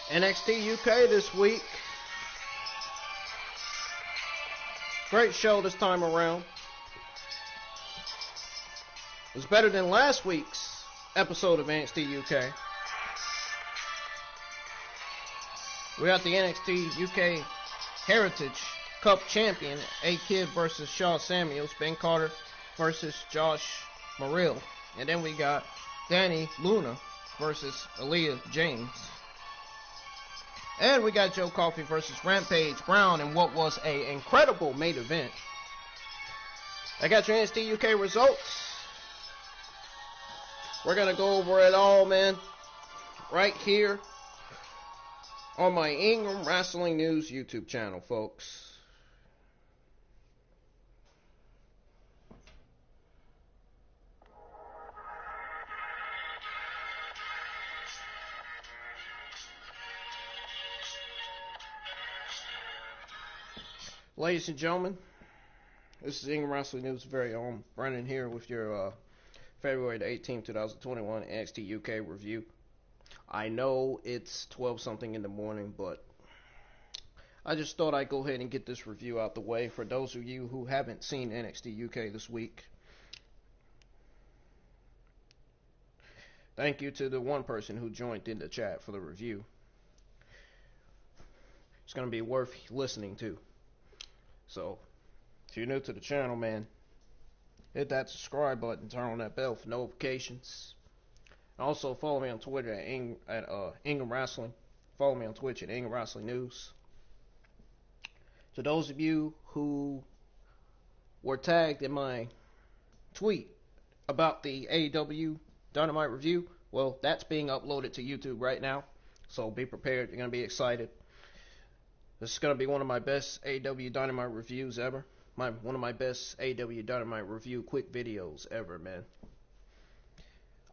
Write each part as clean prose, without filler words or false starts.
NXT UK this week. Great show this time around. It was better than last week's episode of NXT UK. We got the NXT UK Heritage Cup champion, A-Kid versus Shawn Samuels, Ben Carter versus Josh Morrell. And then we got Dani Luna versus Aleah James. And we got Joe Coffey versus Rampage Brown in what was an incredible main event. I got your NXT UK results. We're going to go over it all, man, right here on my Ingram Wrestling News YouTube channel, folks. Ladies and gentlemen, this is Ingram Wrestling News' very own Brennan here with your February the 18th, 2021 NXT UK review. I know it's 12 something in the morning, but I just thought I'd go ahead and get this review out the way for those of you who haven't seen NXT UK this week. Thank you to the one person who joined in the chat for the review. It's going to be worth listening to. So, if you're new to the channel, man, hit that subscribe button, turn on that bell for notifications. Also, follow me on Twitter at Ingram Wrestling. Follow me on Twitch at Ingram Wrestling News. To those of you who were tagged in my tweet about the AEW Dynamite review, well, that's being uploaded to YouTube right now. So be prepared. You're going to be excited. This is going to be one of my best AEW Dynamite reviews ever. One of my best AEW Dynamite review quick videos ever, man.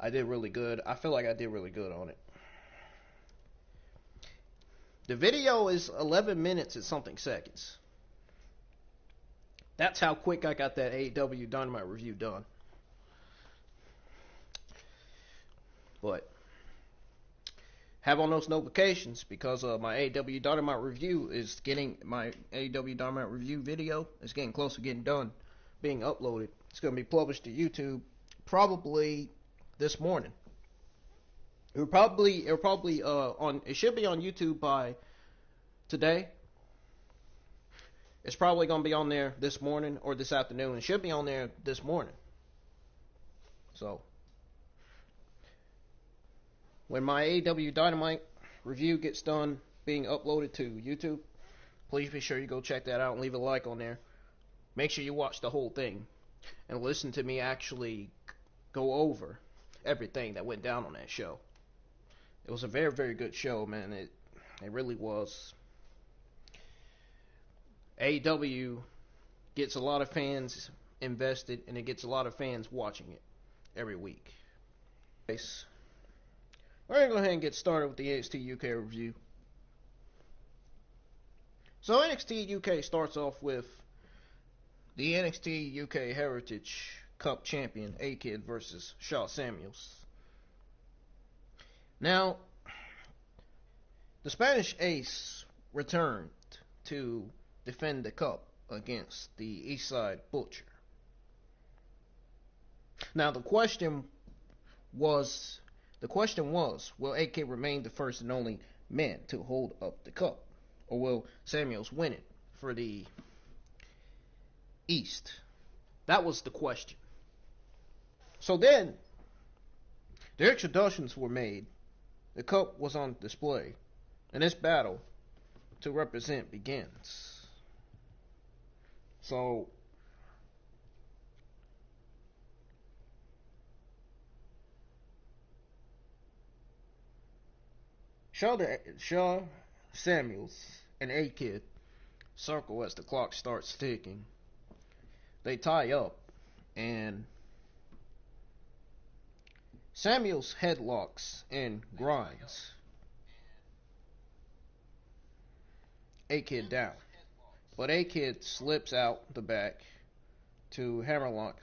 I did really good. I feel like I did really good on it. The video is 11 minutes and something seconds. That's how quick I got that AEW Dynamite review done. But have on those notifications because my AEW Dynamite review is getting, my AEW Dynamite review video is getting close to getting done, being uploaded. It's going to be published to YouTube probably this morning. It should be on YouTube by today. It's probably going to be on there this morning or this afternoon. It should be on there this morning. So, when my AEW Dynamite review gets done being uploaded to YouTube, please be sure you go check that out and leave a like on there. Make sure you watch the whole thing and listen to me actually go over everything that went down on that show. It was a very, very good show, man. It really was. AEW gets a lot of fans invested, and it gets a lot of fans watching it every week. We're going to go ahead and get started with the NXT UK review. So NXT UK starts off with the NXT UK Heritage Cup champion, A-Kid versus Shawn Samuels. Now, the Spanish Ace returned to defend the cup against the Eastside Butcher. Now, the question was, will A-Kid remain the first and only man to hold up the cup? Or will Samuels win it for the East? That was the question. So then, the introductions were made. The cup was on display. And this battle to represent begins. So, Shawn Samuels and A-Kid circle as the clock starts ticking. They tie up, and Samuels headlocks and grinds A-Kid down. But A-Kid slips out the back to hammerlock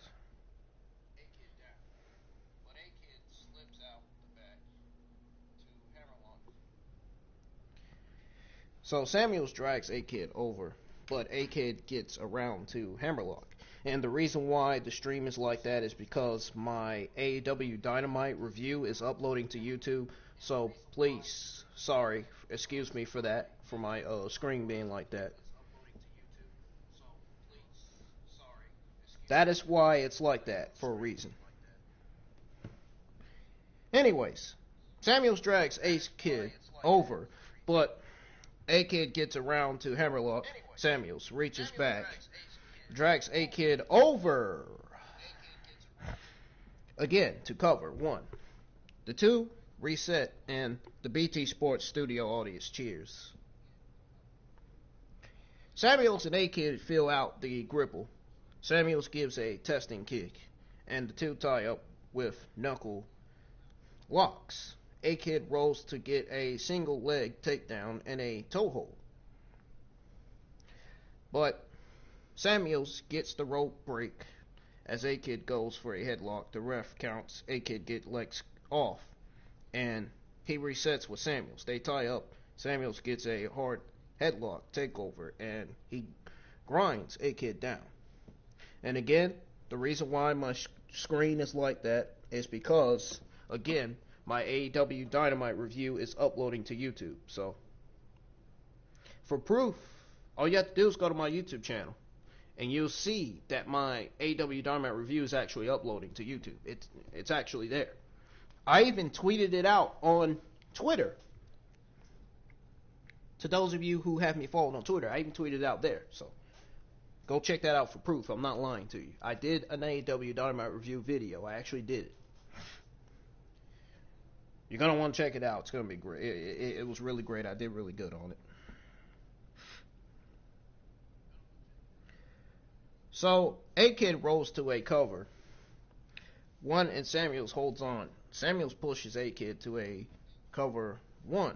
So Samuels drags A-Kid over, but A-Kid gets around to Hammerlock. And the reason why the stream is like that is because my AEW Dynamite review is uploading to YouTube. So please, sorry, excuse me for that, for my screen being like that. That is why it's like that, for a reason. Anyways, Samuels drags A-Kid over, but A-Kid gets around to Hammerlock. Samuels reaches back, drags A-Kid over again to cover. 1. The 2 reset, and the BT Sports studio audience cheers. Samuels and A-Kid fill out the grapple. Samuels gives a testing kick, and the 2 tie up with knuckle locks. A-Kid rolls to get a single leg takedown and a toe hold. But Samuels gets the rope break as A-Kid goes for a headlock. The ref counts. A-Kid gets legs off, and he resets with Samuels. They tie up. Samuels gets a hard headlock takeover, and he grinds A-Kid down. And again, the reason why my screen is like that is because, again, my AEW Dynamite review is uploading to YouTube. So, for proof, all you have to do is go to my YouTube channel, and you'll see that my AEW Dynamite review is actually uploading to YouTube. It's actually there. I even tweeted it out on Twitter. To those of you who have me followed on Twitter, I even tweeted it out there. So, go check that out for proof. I'm not lying to you. I did an AEW Dynamite review video. I actually did it. You're going to want to check it out. It's going to be great. It was really great. I did really good on it. So, A-Kid rolls to a cover. 1, and Samuels holds on. Samuels pushes A-Kid to a cover 1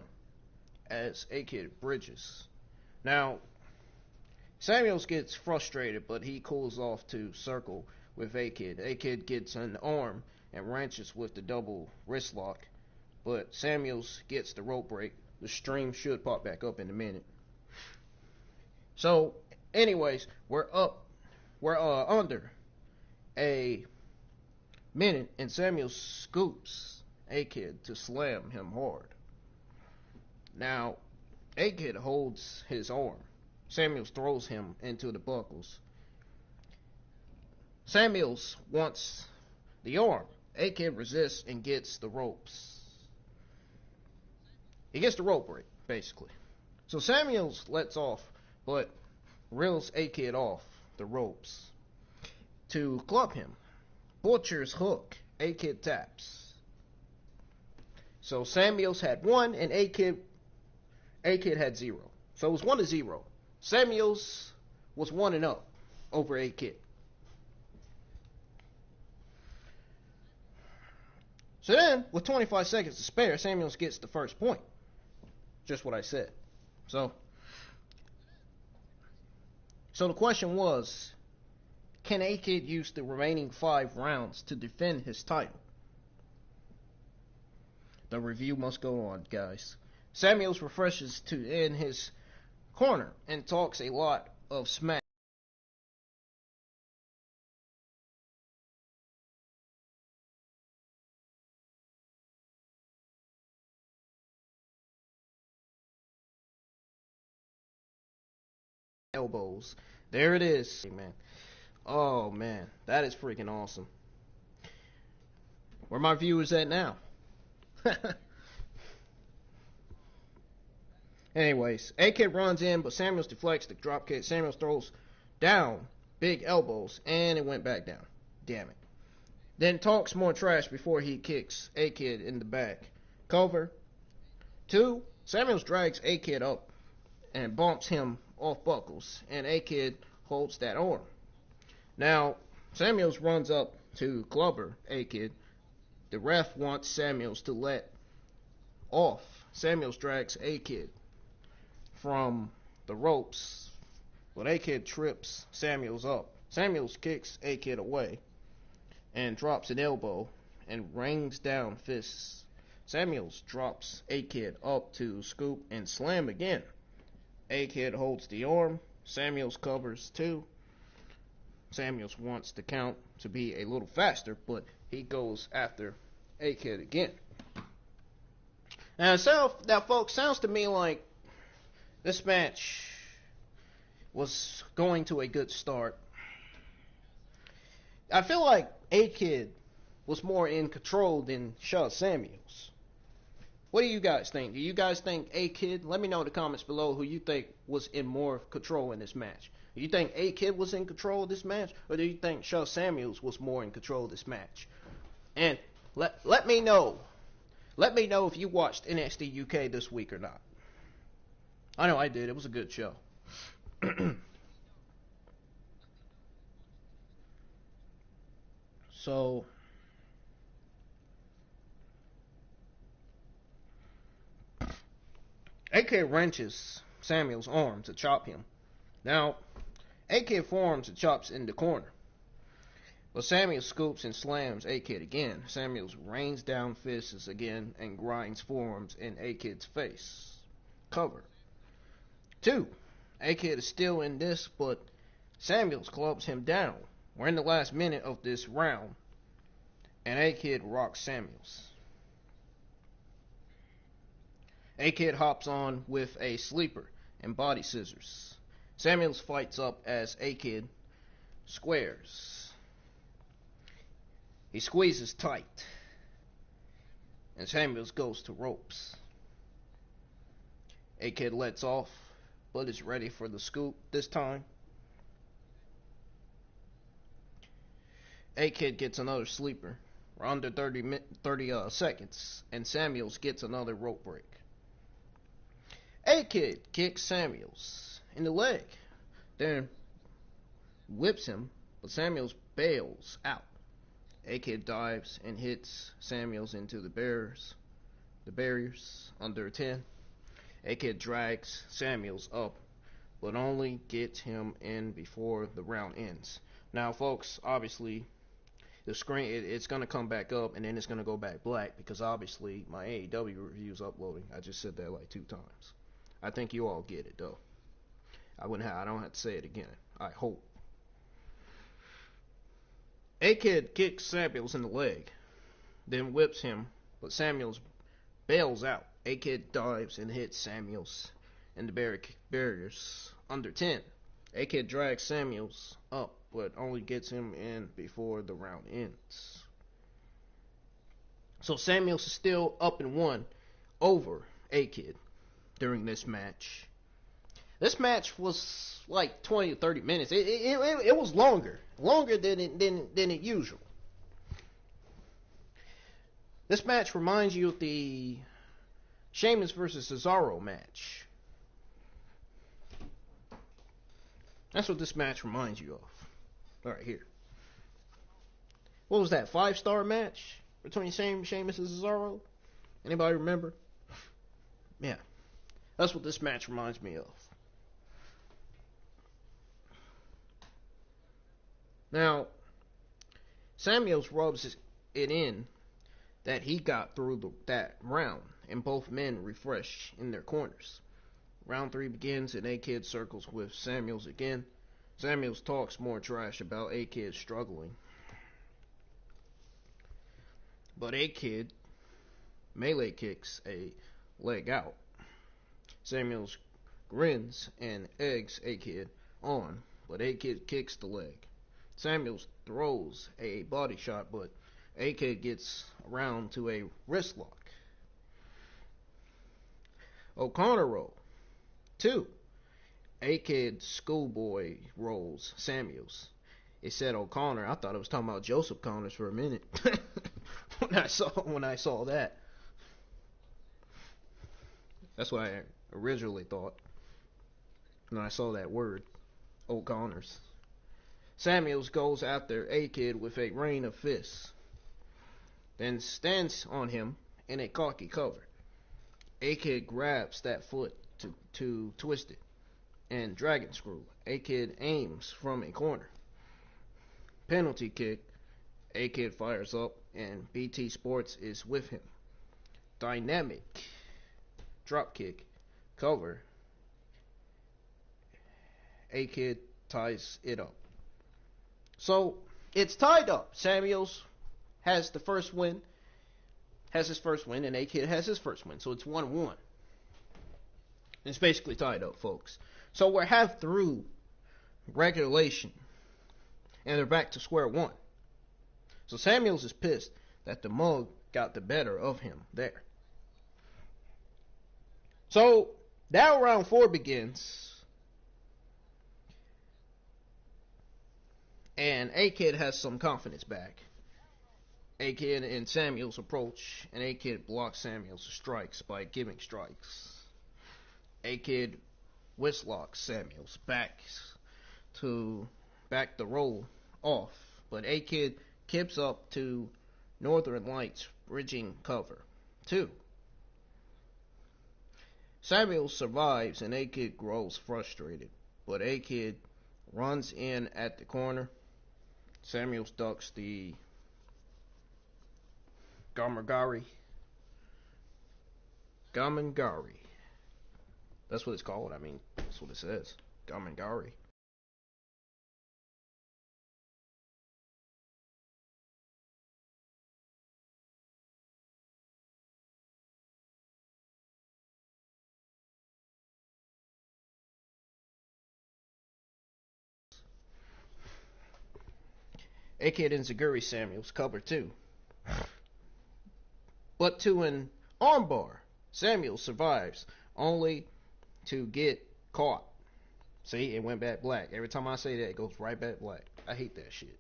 as A-Kid bridges. Now, Samuels gets frustrated, but he cools off to circle with A-Kid. A-Kid gets an arm and ranches with the double wrist lock, but Samuels gets the rope break. The stream should pop back up in a minute. So, anyways, we're under a minute, and Samuels scoops A-Kid to slam him hard. Now, A-Kid holds his arm. Samuels throws him into the buckles. Samuels wants the arm. A-Kid resists and gets the ropes. He gets the rope break, basically. So Samuels lets off, but reels A-Kid off the ropes to club him. Butcher's hook. A-Kid taps. So Samuels had 1, and A-Kid had 0. So it was 1-0. Samuels was 1-0 over A-Kid. So then, with 25 seconds to spare, Samuels gets the first point. Just what I said. So the question was, can A-Kid use the remaining 5 rounds to defend his title? The review must go on, guys. Samuels refreshes in his corner and talks a lot of smack. Elbows. There it is. Hey, man. Oh, man. That is freaking awesome. Where my viewers at now? Anyways, A-Kid runs in, but Samuels deflects the dropkick. Samuels throws down big elbows, and it went back down. Damn it. Then talks more trash before he kicks A-Kid in the back. Cover. 2. Samuels drags A-Kid up and bumps him off buckles, and A-Kid holds that arm. Now, Samuels runs up to clubber A-Kid. The ref wants Samuels to let off. Samuels drags A-Kid from the ropes, but A-Kid trips Samuels up. Samuels kicks A-Kid away and drops an elbow and rains down fists. Samuels drops A-Kid up to scoop and slam again. A-Kid holds the arm. Samuels covers too. Samuels wants the count to be a little faster, but he goes after A-Kid again. Now, folks, sounds to me like this match was going to a good start. I feel like A-Kid was more in control than Shaw Samuels. What do you guys think? Do you guys think A-Kid? Let me know in the comments below who you think was in more control in this match. Do you think A-Kid was in control of this match? Or do you think Shaw Samuels was more in control of this match? And let me know. Let me know if you watched NXT UK this week or not. I know I did. It was a good show. So, AK wrenches Samuel's arm to chop him. Now, AK forms and chops in the corner. But Samuel scoops and slams A-Kid again. Samuels rains down fists again and grinds forearms in A-Kid's face. Cover. 2. A-Kid is still in this, but Samuels clubs him down. We're in the last minute of this round, and A-Kid rocks Samuels. A-Kid hops on with a sleeper and body scissors. Samuels fights up as A-Kid squares. He squeezes tight, and Samuels goes to ropes. A-Kid lets off, but is ready for the scoop this time. A-Kid gets another sleeper. We're under 30 seconds, and Samuels gets another rope break. A-Kid kicks Samuels in the leg, then whips him, but Samuels bails out. A-Kid dives and hits Samuels into the barriers under 10. A-Kid drags Samuels up, but only gets him in before the round ends. Now, folks, obviously, the screen, it's going to come back up, and then it's going to go back black, because obviously my AEW review is uploading. I just said that like 2 times. I think you all get it, though. I don't have to say it again. I hope. A-Kid kicks Samuels in the leg, then whips him, but Samuels bails out. A-Kid dives and hits Samuels in the barriers under 10. A-Kid drags Samuels up, but only gets him in before the round ends. So Samuels is still up and 1 over A-Kid during this match. This match was like 20 to 30 minutes. It was longer than it usual. This match reminds you of the Sheamus versus Cesaro match. That's what this match reminds you of. Right here. What was that? 5-star match between Sheamus and Cesaro? Anybody remember? Yeah. That's what this match reminds me of. Now, Samuels rubs it in that he got through that round, and both men refresh in their corners. Round 3 begins, and A-Kid circles with Samuels again. Samuels talks more trash about A-Kid struggling. But A-Kid melee kicks a leg out. Samuels grins and eggs A-Kid on, but A-Kid kicks the leg. Samuels throws a body shot, but A-Kid gets around to a wrist lock. O'Connor roll. 2. A-Kid schoolboy rolls Samuels. It said O'Connor. I thought it was talking about Joseph Connors for a minute when I saw that. That's what I originally thought when I saw that word, O'Connors. Samuels goes after A-Kid with a rain of fists, then stands on him in a cocky cover. A-Kid grabs that foot to twist it and dragon screw. A-Kid aims from a corner. Penalty kick. A-Kid fires up and BT Sports is with him. Dynamic drop kick, cover, A-Kid ties it up. So, it's tied up. Samuels has the first win, has his first win, and A-Kid has his first win. So it's 1-1. It's basically tied up, folks. So we're half through regulation, and they're back to square one. So Samuels is pissed that the mug got the better of him there. So now round 4 begins, and A-Kid has some confidence back. A-Kid and Samuels approach, and A-Kid blocks Samuels' strikes by giving strikes. A-Kid wristlocks Samuels back the roll off, but A-Kid kips up to Northern Lights bridging cover 2. Samuels survives, and A-Kid grows frustrated, but A-Kid runs in at the corner. Samuels ducks the Gamangari. That's what it's called. I mean, that's what it says. Gamangari. A-Kid and Zaguri Samuels cover 2. But to an armbar, Samuels survives, only to get caught. See, it went back black. Every time I say that, it goes right back black. I hate that shit.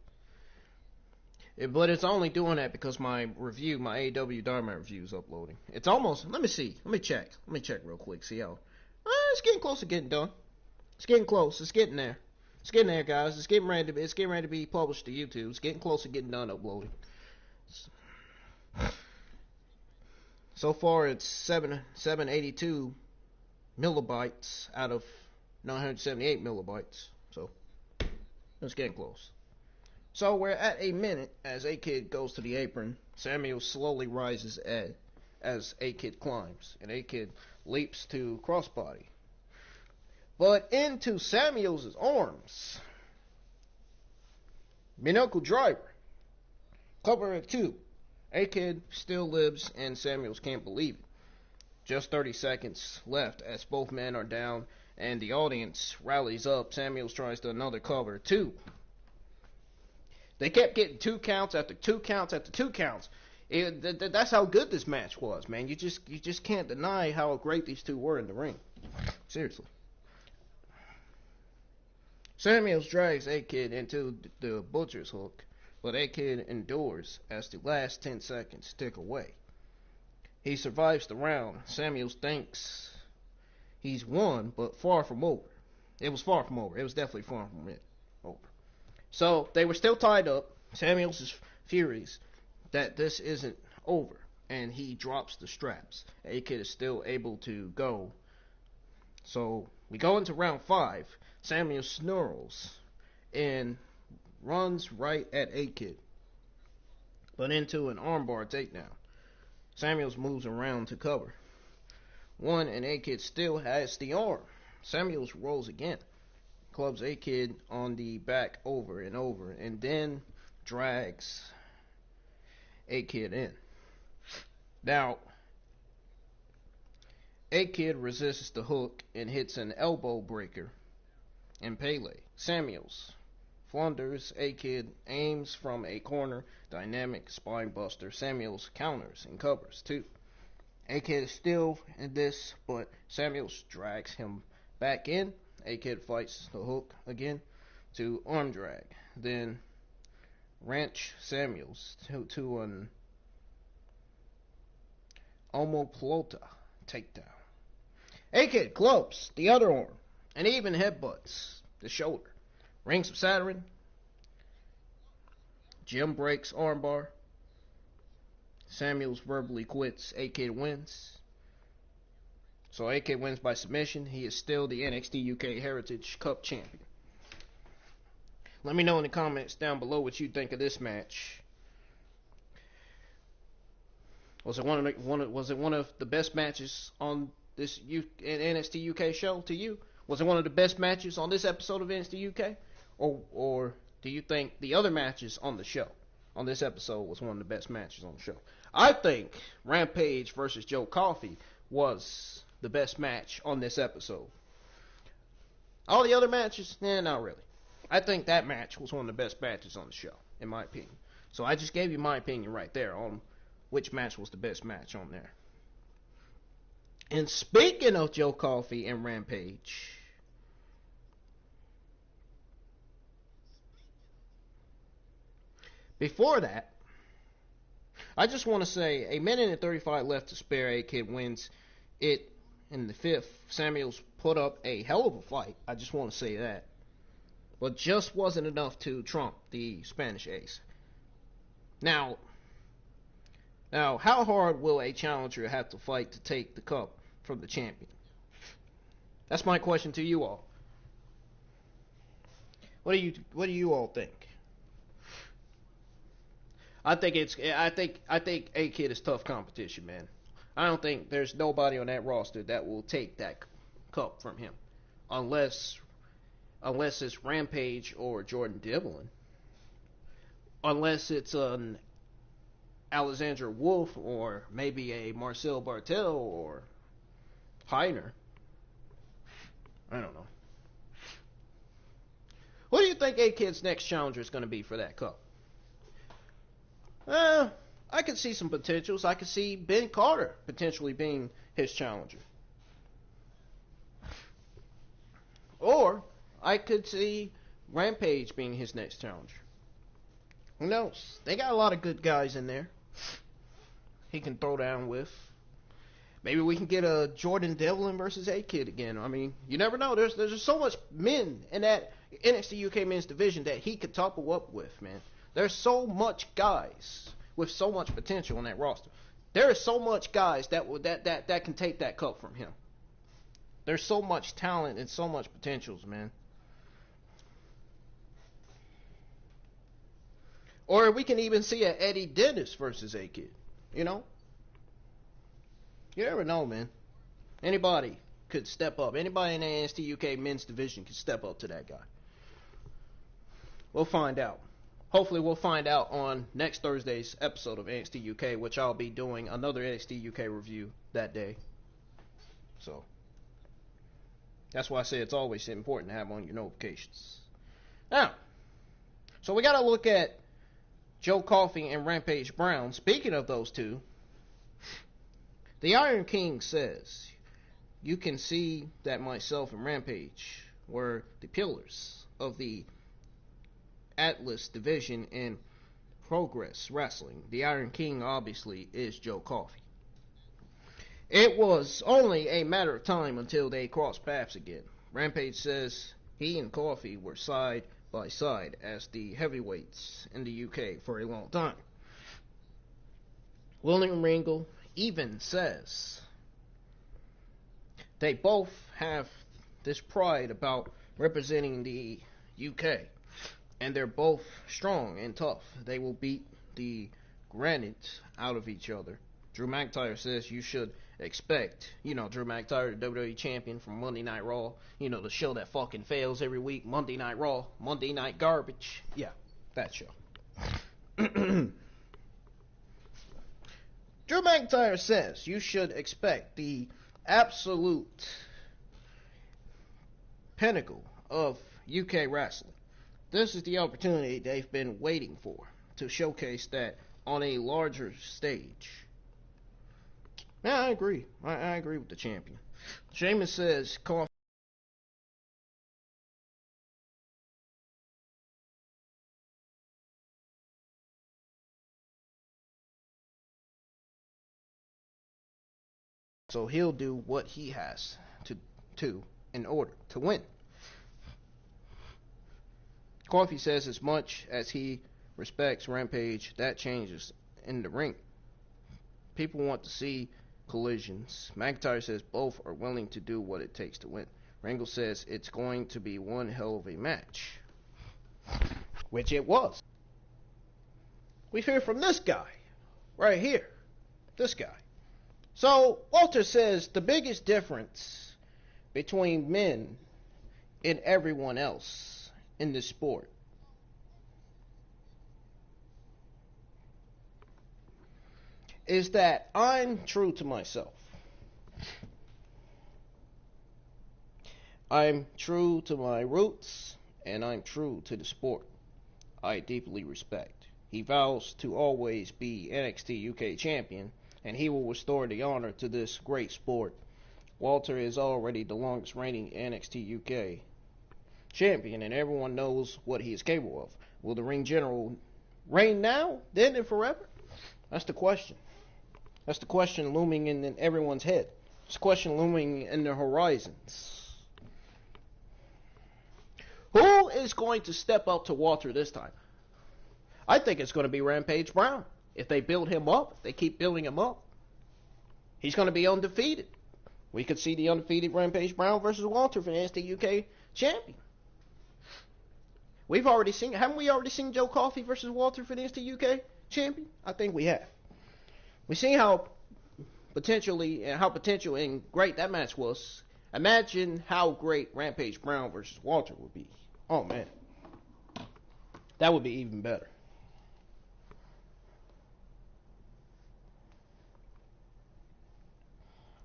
But it's only doing that because my review, my AEW Dynamite review is uploading. It's almost, let me see. Let me check real quick. See how, it's getting close to getting done. It's getting close. It's getting there. It's getting there, guys. It's getting ready to be published to YouTube. It's getting close to getting done uploading. So far, it's 782 millibytes out of 978 millibytes. So it's getting close. So we're at a minute as A-Kid goes to the apron. Samuel slowly rises as A-Kid climbs, and A-Kid leaps to crossbody. But into Samuels' arms. Minoku driver. Cover at 2. A-Kid still lives, and Samuels can't believe it. Just 30 seconds left as both men are down, and the audience rallies up. Samuels tries to another cover. 2. They kept getting 2 counts after 2 counts after 2 counts. That's how good this match was, man. You just can't deny how great these two were in the ring. Seriously. Samuels drags A-Kid into the butcher's hook, but A-Kid endures as the last 10 seconds tick away. He survives the round. Samuels thinks he's won, but far from over. It was far from over. It was definitely far from it over. So they were still tied up. Samuels is furious that this isn't over, and he drops the straps. A-Kid is still able to go. So we go into round 5. Samuel snarls and runs right at A-Kid, but into an armbar takedown. Samuels moves around to cover 1, and A-Kid still has the arm. Samuels rolls again, clubs A-Kid on the back over and over, and then drags A-Kid in. Now, A-Kid resists the hook and hits an elbow breaker and Pele. Samuels flounders. A-Kid aims from a corner. Dynamic spine buster. Samuels counters and covers 2. A-Kid is still in this, but Samuels drags him back in. A-Kid fights the hook again to arm drag. Then wrench Samuels to an omoplata takedown. A-Kid clubs the other arm and even headbutts the shoulder. Rings of Saturn. Jim breaks armbar. Samuels verbally quits. A-Kid wins. So A-Kid wins by submission. He is still the NXT UK Heritage Cup champion. Let me know in the comments down below what you think of this match. Was it one of the best matches on this NXT UK show to you? Was it one of the best matches on this episode of NXT UK? Or do you think the other matches on the show, on this episode, was one of the best matches on the show? I think Rampage versus Joe Coffey was the best match on this episode. All the other matches, not really. I think that match was one of the best matches on the show, in my opinion. So I just gave you my opinion right there on which match was the best match on there. And speaking of Joe Coffey and Rampage, before that, I just want to say a minute and 35 left to spare. A-Kid wins it in the fifth. Samuels put up a hell of a fight. I just want to say that. But just wasn't enough to trump the Spanish Ace. Now, how hard will a challenger have to fight to take the cup from the champion? That's my question to you all. What do you all think? I think A-Kid is tough competition, man. I don't think there's nobody on that roster that will take that cup from him, unless it's Rampage or Jordan Devlin, unless it's an Alexander Wolf or maybe a Marcel Bartel or Heiner. I don't know. Who do you think A-Kid's next challenger is going to be for that cup? I could see some potentials. I could see Ben Carter potentially being his challenger. Or I could see Rampage being his next challenger. Who knows? They got a lot of good guys in there he can throw down with. Maybe we can get a Jordan Devlin versus A-Kid again. I mean, you never know. There's just so much men in that NXT UK men's division that he could topple up with, man. There's so much guys with so much potential on that roster. There is so much guys that can take that cup from him. There's so much talent and so much potentials, man. Or we can even see a Eddie Dennis versus A-Kid. You know? You never know, man. Anybody could step up. Anybody in the NXT UK men's division could step up to that guy. We'll find out. Hopefully we'll find out on next Thursday's episode of NXT UK, which I'll be doing another NXT UK review that day. So, that's why I say it's always important to have on your notifications. Now, so we got to look at Joe Coffey and Rampage Brown. Speaking of those two, the Iron King says, you can see that myself and Rampage were the pillars of the Atlas division in Progress Wrestling. The Iron King obviously is Joe Coffey. It was only a matter of time until they crossed paths again. Rampage says he and Coffey were side by side as the heavyweights in the UK for a long time. William Regal even says they both have this pride about representing the UK. And they're both strong and tough. They will beat the granite out of each other. Drew McIntyre says you should expect, Drew McIntyre, the WWE champion from Monday Night Raw, the show that fucking fails every week, Monday Night Raw, Monday Night Garbage. Yeah, that show. Drew McIntyre says you should expect the absolute pinnacle of UK wrestling. This is the opportunity they've been waiting for, to showcase that on a larger stage. Yeah, I agree. I agree with the champion. Sheamus says Coffey so he'll do what he has to in order to win. Coffey says as much as he respects Rampage, that changes in the ring. People want to see collisions. McIntyre says both are willing to do what it takes to win. Regal says it's going to be one hell of a match. Which it was. We hear from this guy. Right here. This guy. So, Walter says the biggest difference between men and everyone else in this sport is that I'm true to myself. I'm true to my roots, and I'm true to the sport I deeply respect. He vows to always be NXT UK champion, and he will restore the honor to this great sport. Walter is already the longest reigning NXT UK champion, and everyone knows what he is capable of. Will the ring general reign now, then, and forever? That's the question. That's the question looming in everyone's head. It's the question looming in the horizons. Who is going to step up to Walter this time? I think it's going to be Rampage Brown. If they build him up, if they keep building him up, he's going to be undefeated. We could see the undefeated Rampage Brown versus Walter for the NXT UK champion. Haven't we already seen Joe Coffey versus Walter for the NXT UK champion? I think we have. We've seen how potential and great that match was. Imagine how great Rampage Brown versus Walter would be. Oh man, that would be even better.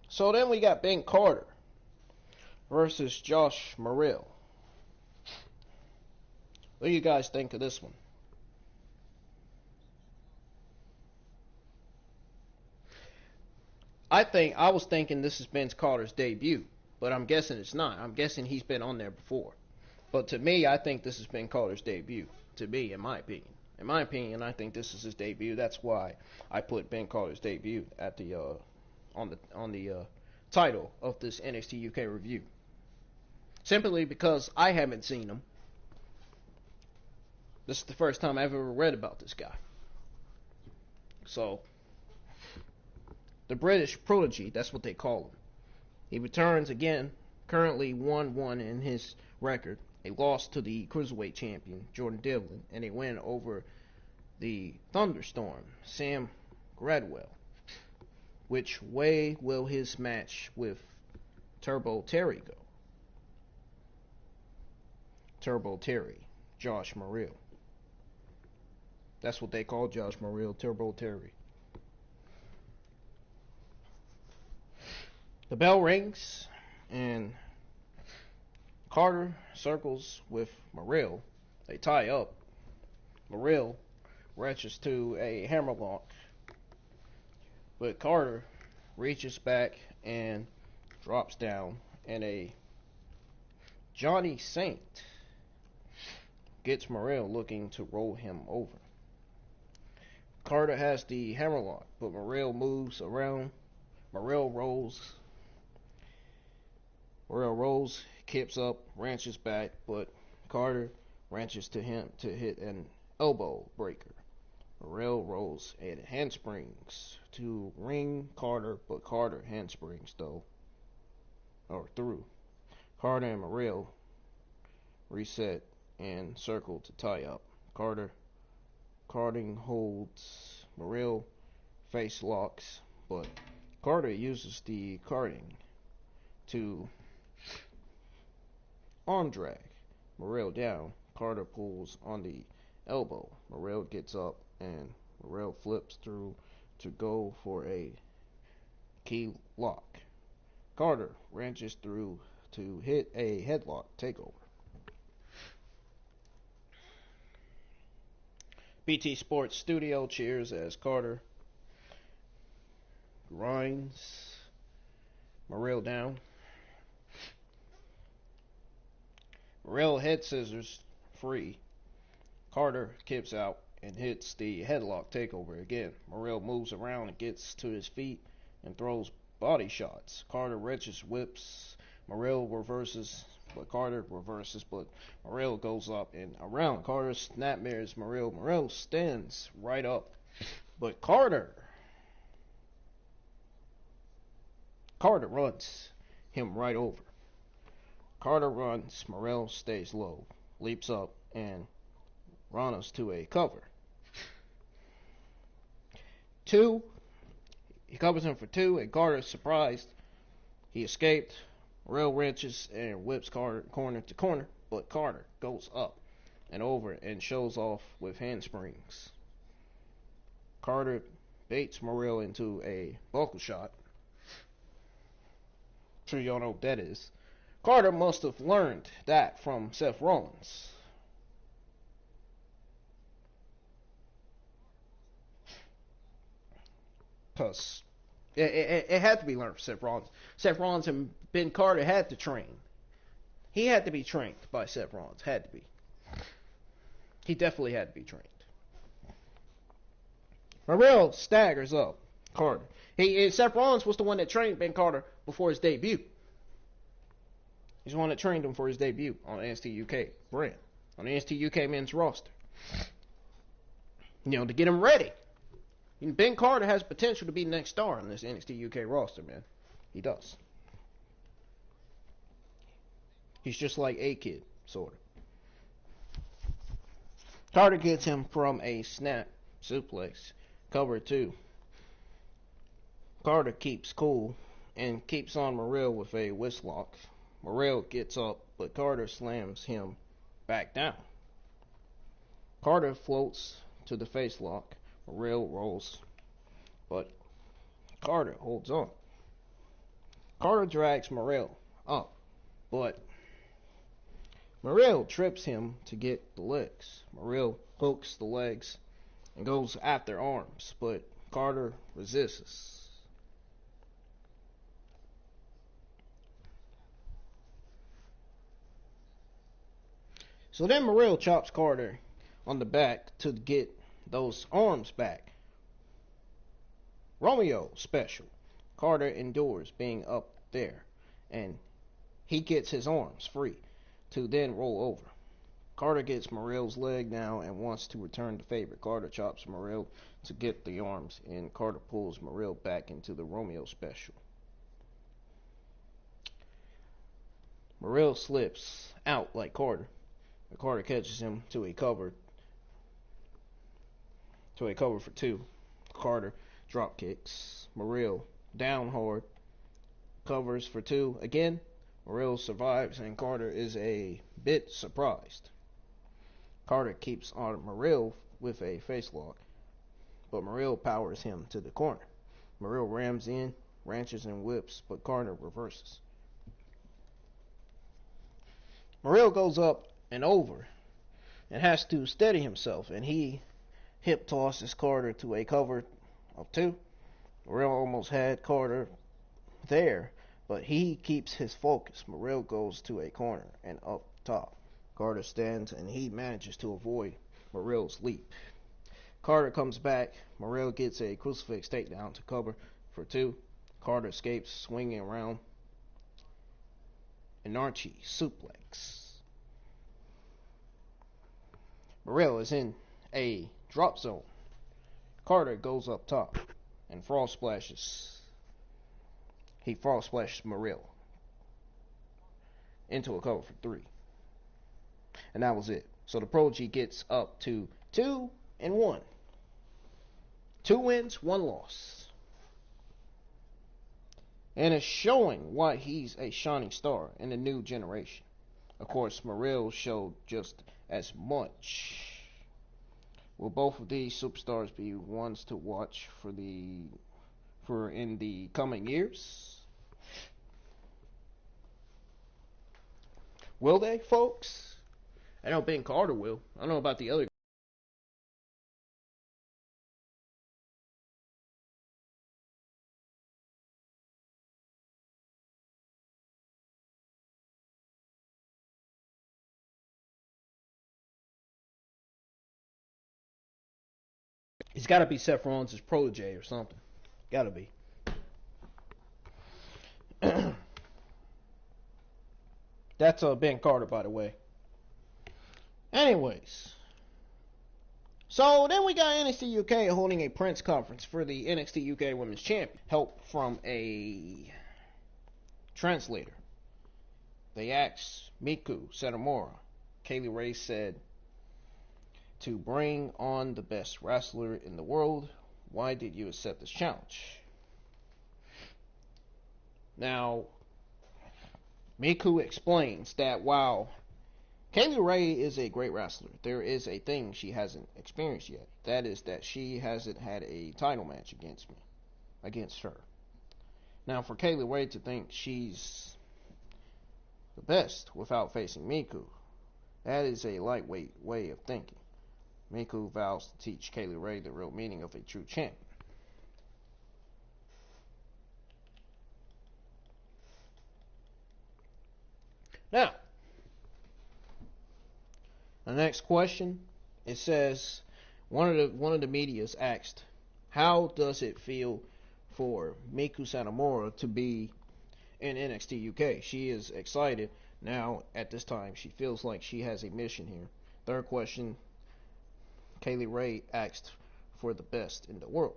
So then we got Ben Carter versus Josh Morrell. What do you guys think of this one? I was thinking this is Ben Carter's debut, but I'm guessing it's not. I'm guessing he's been on there before. But to me, I think this is Ben Carter's debut. To me, in my opinion. In my opinion, I think this is his debut. That's why I put Ben Carter's debut at the on the title of this NXT UK review. Simply because I haven't seen him. This is the first time I've ever read about this guy. So, the British prodigy, that's what they call him. He returns again, currently 1-1 in his record. A loss to the Cruiserweight champion, Jordan Devlin, and a win over the Thunderstorm, Sam Gradwell. Which way will his match with Turbo Terry go? Turbo Terry, Josh Morrell. That's what they call Josh Morrell, Turbo Terry. The bell rings, and Carter circles with Morrell. They tie up. Morrell wrenches to a hammerlock, but Carter reaches back and drops down, and a Johnny Saint gets Morrell looking to roll him over. Carter has the hammerlock, but Morrell moves around. Morrell rolls, kips up, wrenches back, but Carter wrenches to him to hit an elbow breaker. Morrell rolls and handsprings to ring Carter, but Carter handsprings through. Carter and Morrell reset and circle to tie up. Carding holds Morrell, face locks, but Carter uses the carding to arm drag Morrell down. Carter pulls on the elbow. Morrell gets up and Morrell flips through to go for a key lock. Carter wrenches through to hit a headlock takeover. BT Sports Studio cheers as Carter grinds Morrell down. Morrell head scissors free. Carter kicks out and hits the headlock takeover again. Morrell moves around and gets to his feet and throws body shots. Carter wrenches, whips. Morrell reverses, but Carter reverses, but Morrell goes up and around. Carter snapmares Morrell. Morrell stands right up, but Carter runs him right over. Carter runs, Morrell stays low, leaps up, and runs to a cover. 2. He covers him for 2, and Carter is surprised. He escaped, Morrell wrenches and whips Carter corner to corner, but Carter goes up and over and shows off with handsprings. Carter baits Morrell into a buckle shot. I'm sure y'all know what that is. Carter must have learned that from Seth Rollins. Because it had to be learned from Seth Rollins. Seth Rollins and Ben Carter had to train. He had to be trained by Seth Rollins. Had to be. He definitely had to be trained. Morrell staggers up Carter. Seth Rollins was the one that trained Ben Carter before his debut. He's the one that trained him for his debut on NXT UK brand, on the NXT UK men's roster. You know, to get him ready. Ben Carter has potential to be the next star on this NXT UK roster, man. He does. He's just like A-Kid, sort of. Carter gets him from a snap suplex, cover 2. Carter keeps cool and keeps on Morrell with a wrist lock. Morrell gets up, but Carter slams him back down. Carter floats to the face lock. Morrell rolls, but Carter holds on. Carter drags Morrell up, but Morrell trips him to get the legs. Morrell hooks the legs and goes after arms, but Carter resists. So then Morrell chops Carter on the back to get those arms back. Romeo special. Carter endures being up there, and he gets his arms free to then roll over. Carter gets Morrell's leg now and wants to return the favor. Carter chops Morrell to get the arms, and Carter pulls Morrell back into the Romeo special. Morrell slips out like Carter. Carter catches him to a cover for 2. Carter drop kicks Morrell down hard, covers for 2 again. Morrell survives, and Carter is a bit surprised. Carter keeps on Morrell with a face lock, but Morrell powers him to the corner. Morrell rams in, ranches and whips, but Carter reverses. Morrell goes up and over and has to steady himself, and he hip tosses Carter to a cover of 2. Morrell almost had Carter there, but he keeps his focus. Morrell goes to a corner and up top. Carter stands, and he manages to avoid Morrell's leap. Carter comes back. Morrell gets a crucifix takedown to cover for 2. Carter escapes, swinging around an Archie suplex. Morrell is in a drop zone. Carter goes up top and frog splashes. He frog splashes Morrell into a cover for 3. And that was it. So the Pro G gets up to 2-1. 2 wins, 1 loss. And it's showing why he's a shining star in the new generation. Of course, Morrell showed just as much. Will both of these superstars be ones to watch for in the coming years? Will they, folks? I know Ben Carter will. I don't know about the other. He's got to be Seth Rollins' protege or something. Got to be. That's Ben Carter, by the way. Anyways. So then we got NXT UK holding a Prince conference for the NXT UK Women's Champion. Help from a translator. They asked Miku Satomura. Kaylee Ray said, to bring on the best wrestler in the world, why did you accept this challenge? Now, Miku explains that while Kaylee Ray is a great wrestler, there is a thing she hasn't experienced yet. That is that she hasn't had a title match against her. Now, for Kaylee Ray to think she's the best without facing Miku, that is a lightweight way of thinking. Miku vows to teach Kaylee Ray the real meaning of a true champion. Now, the next question, it says, one of the media's asked, how does it feel for Miku Satomura to be in NXT UK? She is excited now at this time. She feels like she has a mission here. Third question, Kaylee Ray asked for the best in the world.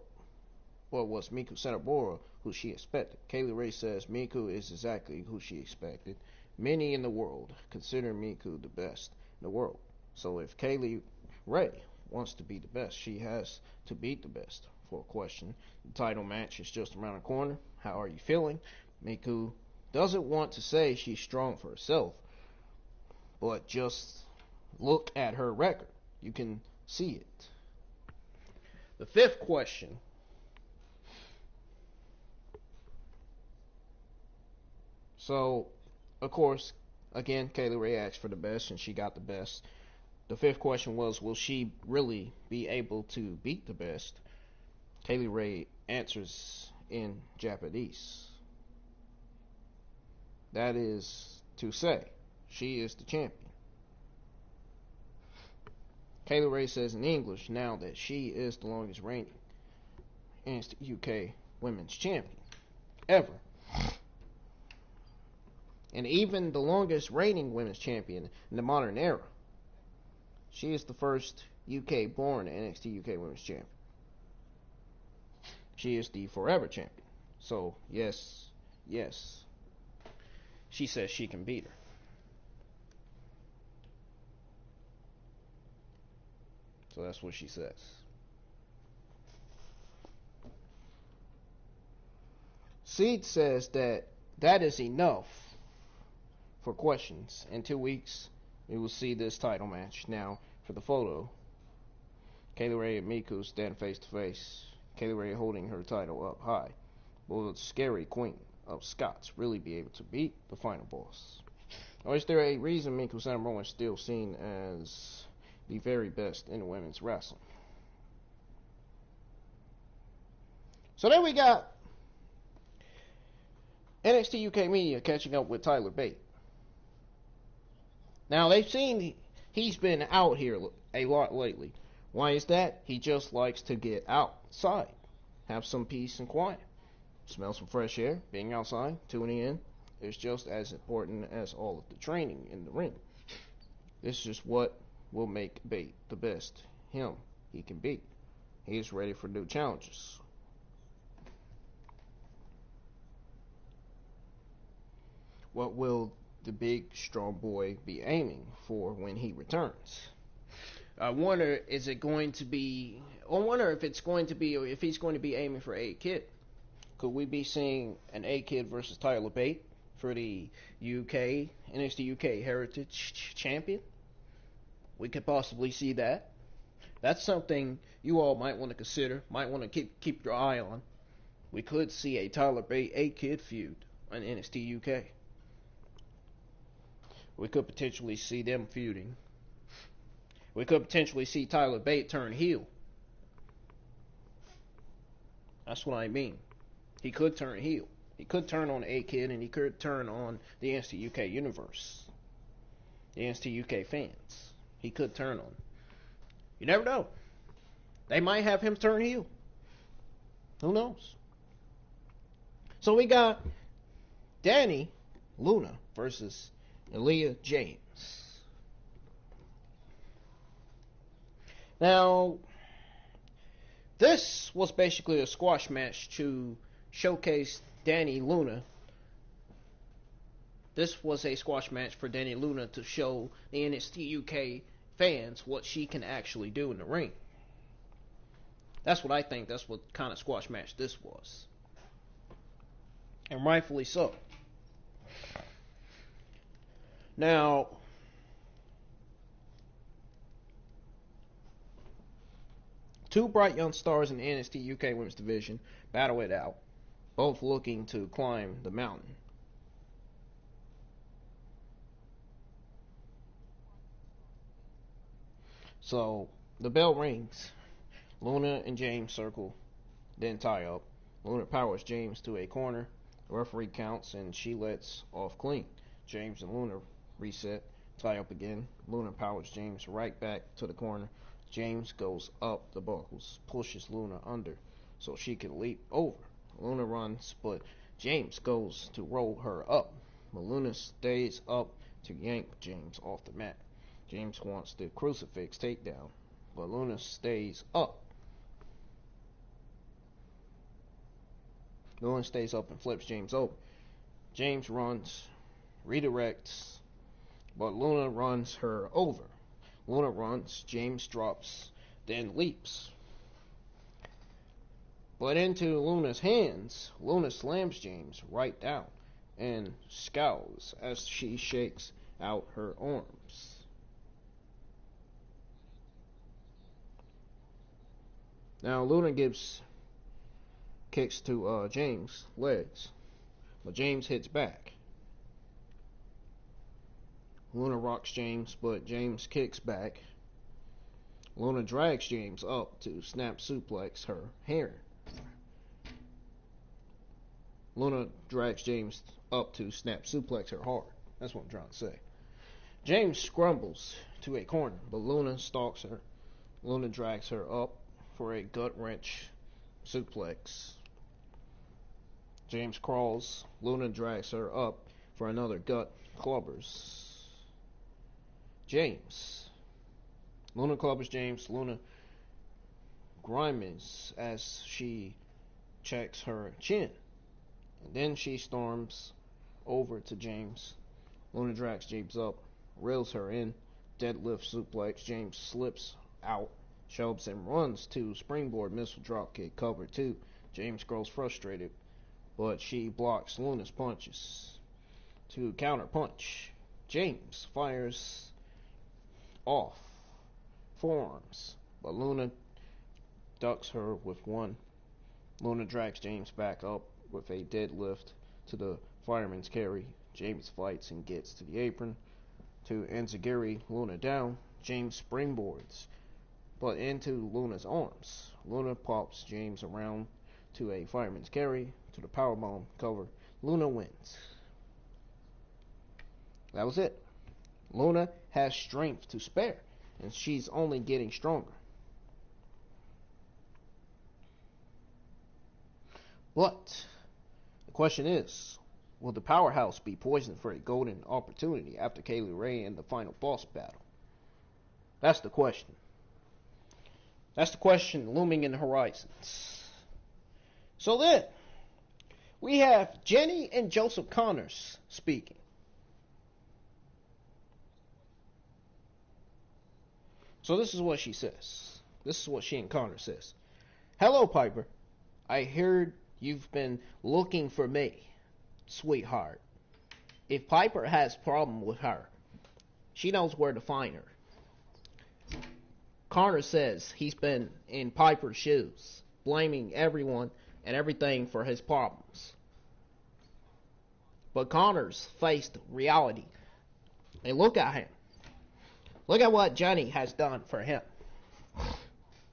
Well, was Miku Satomura who she expected? Kaylee Ray says Miku is exactly who she expected. Many in the world consider Miku the best in the world. So if Kaylee Ray wants to be the best, she has to beat the best. For a question, the title match is just around the corner. How are you feeling? Miku doesn't want to say she's strong for herself, but just look at her record. You can see it. The fifth question. So, of course, again, Kaylee Ray asked for the best, and she got the best. The fifth question was, will she really be able to beat the best? Kaylee Ray answers in Japanese. That is to say, she is the champion. Kaylee Ray says in English now that she is the longest reigning NXT UK Women's Champion ever. And even the longest reigning Women's Champion in the modern era. She is the first UK born NXT UK Women's Champion. She is the forever champion. So, yes, she says she can beat her. So that's what she says. Seed says that is enough for questions. In 2 weeks, we will see this title match. Now, for the photo, Kaylee Ray and Miku stand face to face. Kaylee Ray holding her title up high. Will the scary Queen of Scots really be able to beat the final boss? Or is there a reason Miku Satomura is still seen as the very best in women's wrestling? So then we got NXT UK media catching up with Tyler Bate. Now they've seen he's been out here a lot lately. Why is that? He just likes to get outside, have some peace and quiet, smell some fresh air. Being outside, tuning in, is just as important as all of the training in the ring. This is just what will make Bate the best he can be. He's ready for new challenges. What will the big strong boy be aiming for when he returns? I wonder if he's going to be aiming for A-Kid. Could we be seeing an A-Kid versus Tyler Bate for the NXT UK Heritage Champion? We could possibly see that. That's something you all might want to consider, might want to keep your eye on. We could see a Tyler Bate A-Kid feud on NXT UK. We could potentially see them feuding. We could potentially see Tyler Bate turn heel. That's what I mean. He could turn heel. He could turn on A-Kid, and he could turn on the NXT UK universe. The NXT UK fans. He could turn on. You never know. They might have him turn heel. Who knows? So we got Dani Luna versus Aleah James. Now, this was basically a squash match to showcase Dani Luna. This was a squash match for Dani Luna to show the NXT UK fans what she can actually do in the ring. That's what I think. That's what kind of squash match this was. And rightfully so. Now, two bright young stars in the NXT UK Women's Division battle it out, both looking to climb the mountain. So, the bell rings. Luna and James circle, then tie up. Luna powers James to a corner. The referee counts and she lets off clean. James and Luna reset, tie up again. Luna powers James right back to the corner. James goes up the buckles, pushes Luna under so she can leap over. Luna runs, but James goes to roll her up. But Luna stays up to yank James off the mat. James wants the crucifix takedown, but Luna stays up. Luna stays up and flips James over. James runs, redirects, but Luna runs her over. Luna runs, James drops, then leaps. But into Luna's hands, Luna slams James right down and scowls as she shakes out her arms. Now Luna gives kicks to James' legs, but James hits back. Luna rocks James, but James kicks back. Luna drags James up to snap suplex her hair. Luna drags James up to snap suplex her hard. That's what I'm trying to say. James scrambles to a corner, but Luna stalks her. Luna drags her up for a gut wrench suplex. James crawls. Luna drags her up for another gut clubbers. James. Luna clubbers James. Luna grimaces as she checks her chin. And then she storms over to James. Luna drags James up, reels her in, deadlift suplex. James slips out, shoves and runs to springboard missile dropkick cover 2. James grows frustrated, but she blocks Luna's punches. To counter punch, James fires off forearms, but Luna ducks her with one. Luna drags James back up with a deadlift to the fireman's carry. James fights and gets to the apron. To enziguri Luna down, James springboards, but into Luna's arms. Luna pops James around to a fireman's carry, to the powerbomb cover. Luna wins. That was it. Luna has strength to spare, and she's only getting stronger. But the question is, will the powerhouse be poisoned for a golden opportunity after Kaylee Ray in the final boss battle? That's the question. That's the question looming in the horizons. So then, we have Jenny and Joseph Connors speaking. So this is what she says. This is what she and Connor says. Hello, Piper. I heard you've been looking for me, sweetheart. If Piper has problem with her, she knows where to find her. Connor says he's been in Piper's shoes, blaming everyone and everything for his problems. But Connor's faced reality. And look at him. Look at what Johnny has done for him.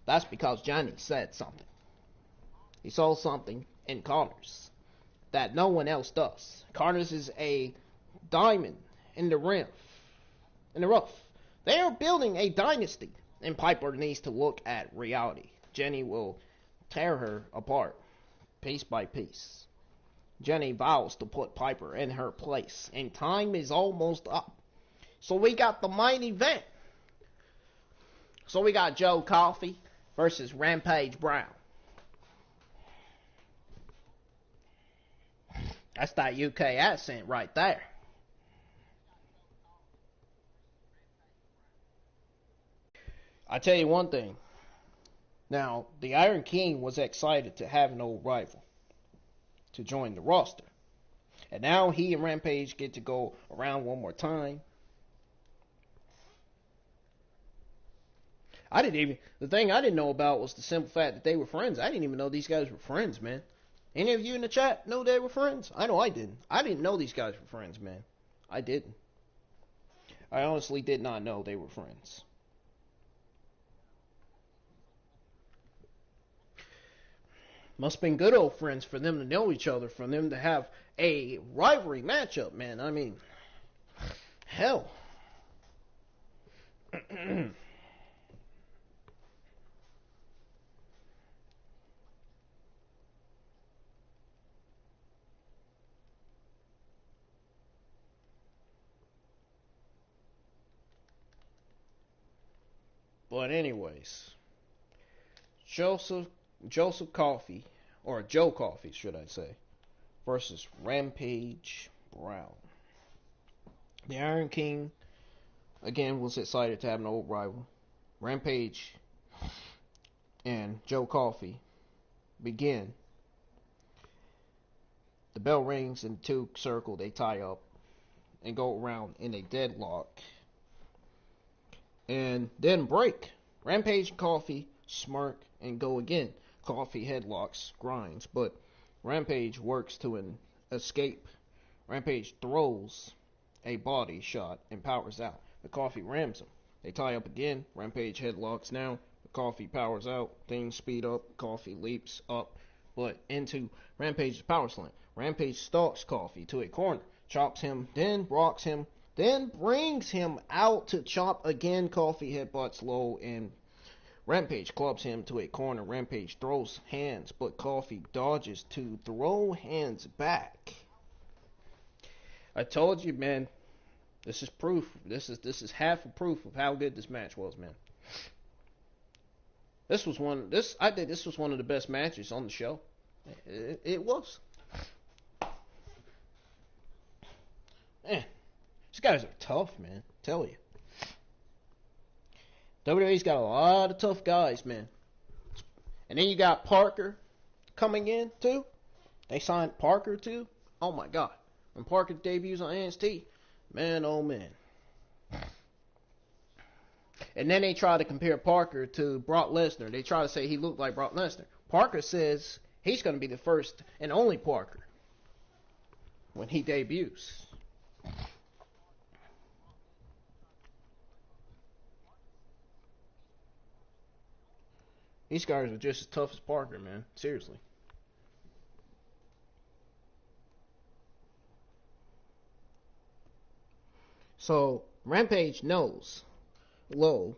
That's because Johnny said something. He saw something in Connors that no one else does. Connors is a diamond in the rough. They are building a dynasty, and Piper needs to look at reality. Jenny will tear her apart, piece by piece. Jenny vows to put Piper in her place, and time is almost up. So we got the main event. So we got Joe Coffey versus Rampage Brown. That's that UK accent right there. I tell you one thing. Now, the Iron King was excited to have an old rival to join the roster. And now he and Rampage get to go around one more time. The thing I didn't know about was the simple fact that they were friends. I didn't even know these guys were friends, man. Any of you in the chat know they were friends? I know I didn't. I didn't know these guys were friends, man. I didn't. I honestly did not know they were friends. Must have been good old friends for them to know each other, for them to have a rivalry matchup, man. I mean, hell. But anyways, Joseph Coffey, or Joe Coffey, should I say, versus Rampage Brown. The Iron King again was excited to have an old rival. Rampage and Joe Coffey begin. The bell rings in two circle. They tie up and go around in a deadlock, and then break. Rampage and Coffey smirk and go again. Coffey headlocks, grinds, but Rampage works to an escape. Rampage throws a body shot and powers out, but Coffey rams him. They tie up again. Rampage headlocks now, but Coffey powers out. Things speed up. Coffey leaps up, but into Rampage's power slam. Rampage stalks Coffey to a corner, chops him, then rocks him, then brings him out to chop again. Coffey headbutts low, and Rampage clubs him to a corner. Rampage throws hands, but Coffey dodges to throw hands back. I told you, man. This is proof. This is half a proof of how good this match was, man. This was one of the best matches on the show. It was. Man, these guys are tough, man. Tell you. WWE's got a lot of tough guys, man. And then you got Parker coming in, too. They signed Parker, too. Oh, my God. When Parker debuts on NXT, man, oh, man. And then they try to compare Parker to Brock Lesnar. They try to say he looked like Brock Lesnar. Parker says he's going to be the first and only Parker when he debuts. These guys are just as tough as Parker, man. Seriously. So, Rampage knows low.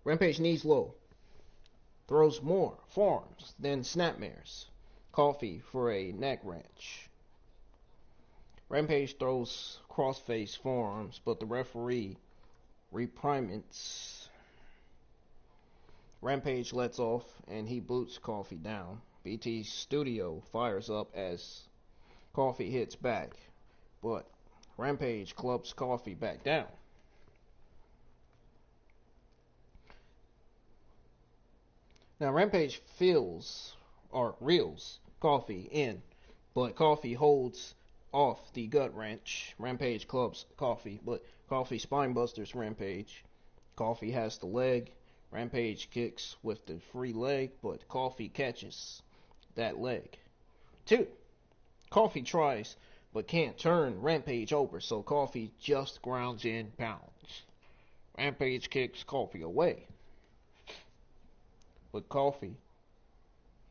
Rampage knees low. Throws more forearms than snapmares. Coffey for a neck wrench. Rampage throws crossface forearms, but the referee reprimands. Rampage lets off, and he boots Coffey down. BT's studio fires up as Coffey hits back, but Rampage clubs Coffey back down. Now Rampage reels Coffey in, but Coffey holds off the gut wrench. Rampage clubs Coffey, but Coffey spinebusters Rampage. Coffey has the leg. Rampage kicks with the free leg, but Coffey catches that leg. 2. Coffey tries, but can't turn Rampage over, so Coffey just grounds in pounds. Rampage kicks Coffey away, but Coffey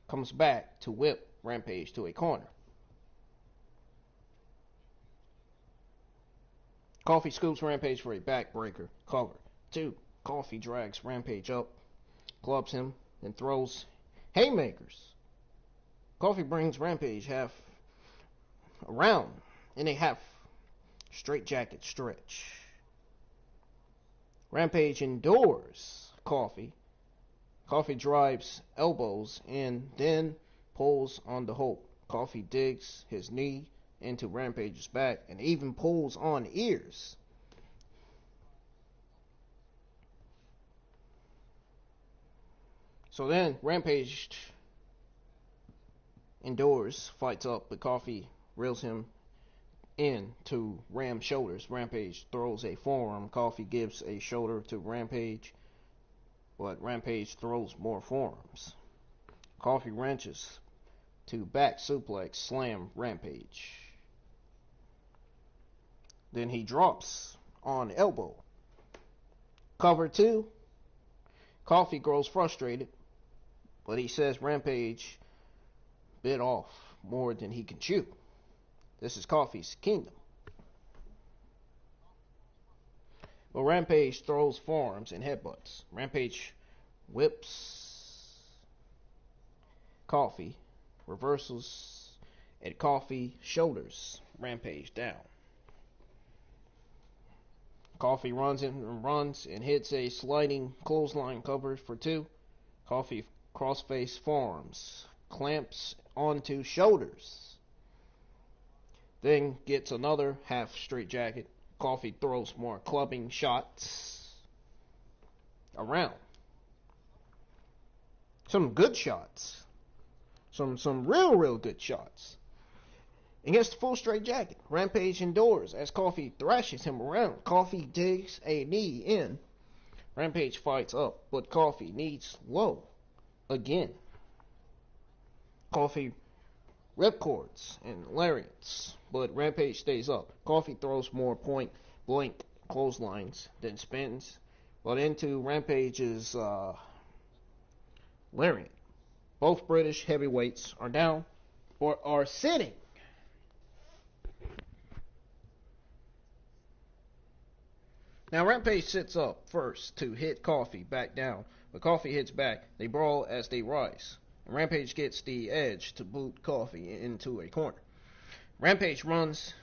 comes back to whip Rampage to a corner. Coffey scoops Rampage for a backbreaker cover. 2. Coffey drags Rampage up, clubs him, and throws haymakers. Coffey brings Rampage half around in a half straitjacket stretch. Rampage endures Coffey. Coffey drives elbows and then pulls on the hope. Coffey digs his knee into Rampage's back and even pulls on ears. So then Rampage endures, fights up, but Coffey reels him in to ram shoulders. Rampage throws a forearm. Coffey gives a shoulder to Rampage. but Rampage throws more forearms. Coffey wrenches to back suplex slam Rampage. Then he drops on elbow. Cover 2. Coffey grows frustrated, but he says Rampage bit off more than he can chew. This is Coffey's kingdom. But Rampage throws forearms and headbutts. Rampage whips Coffey, reversals, and Coffey shoulders Rampage down. Coffey runs and hits a sliding clothesline cover for 2. Coffey crossface forearms, clamps onto shoulders. Then gets another half straight jacket. Coffey throws more clubbing shots around. Some good shots. Some real good shots. Against the full straight jacket, Rampage endures as Coffey thrashes him around. Coffey digs a knee in. Rampage fights up, but Coffey knees low again. Coffey ripcords and lariats, but Rampage stays up. Coffey throws more point blank clotheslines, then spins, but into Rampage's lariat. Both British heavyweights are down or are sitting. Now Rampage sits up first to hit Coffey back down, but Coffey hits back. They brawl as they rise. And Rampage gets the edge to boot Coffey into a corner. Rampage runs